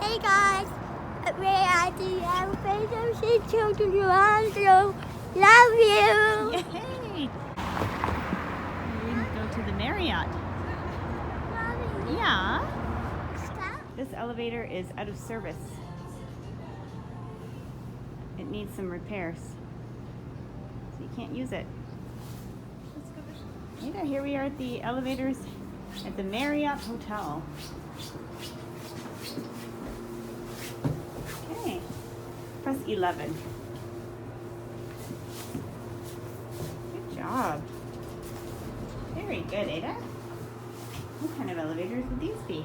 Hey guys, we're at the elevator. See children around, so love you. Yay! We can go to the Marriott. Mommy, Yeah. stop. This elevator is out of service. It needs some repairs. So you can't use it. Ada, here we are at the elevators at the Marriott Hotel. Okay. Press 11. Good job. Very good, Ada. What kind of elevators would these be?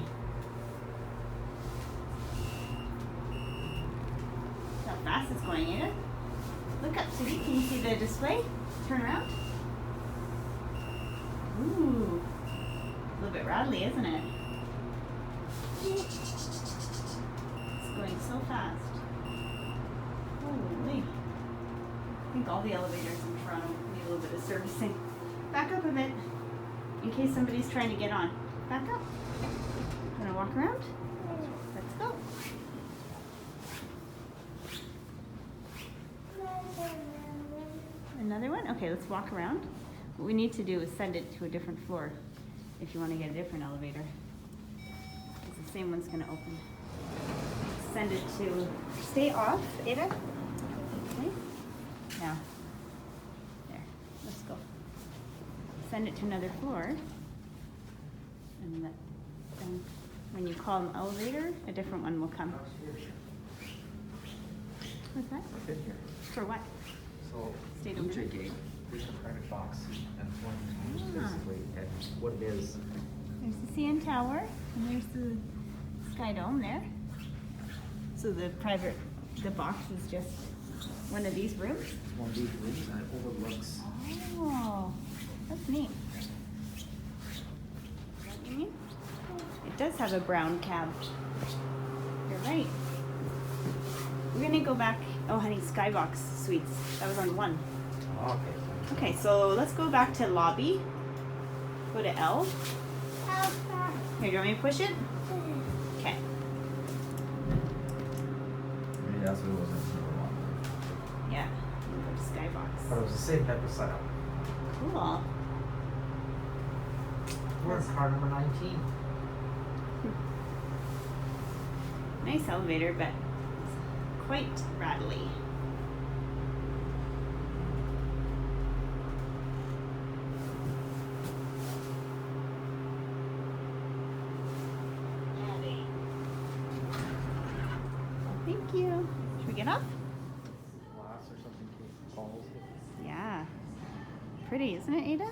How fast it's going, Ada. Look up, Susie. Can you see the display? Turn around. Ooh. A little bit rattly, isn't it? It's going so fast. Holy. I think all the elevators in Toronto need a little bit of servicing. Back up a bit, in case somebody's trying to get on. Back up. Wanna walk around? Let's go. Another one? Okay, let's walk around. What we need to do is send it to a different floor if you want to get a different elevator. Because the same one's going to open. Send it to... Stay off, Ada. Okay. Now. There. Let's go. Send it to another floor. And then when you call an elevator, a different one will come. What's that? I've been here. For what? So, Stayed over there? Gate, there's a private box, and it's one of the basically, and what it is, There's the CN Tower, and there's the Sky Dome there. So the box is just one of these rooms? it's one of these rooms, and it overlooks, Oh, that's neat. Is that what you mean? It does have a brown cab. You're right. We're gonna go back. Oh, honey, Skybox Suites. That was on 1. oh, okay. Okay, so let's go back to lobby. Go to L. Here, do you want me to push it? Okay. Maybe that's what it was in the Yeah. We'll go to Skybox. But it was the same type of setup. Cool. We're in car number 19. Nice elevator, but it's quite rattly. Thank you. Should we get up? Glass or something, falls. Yeah. Pretty, isn't it, Ada?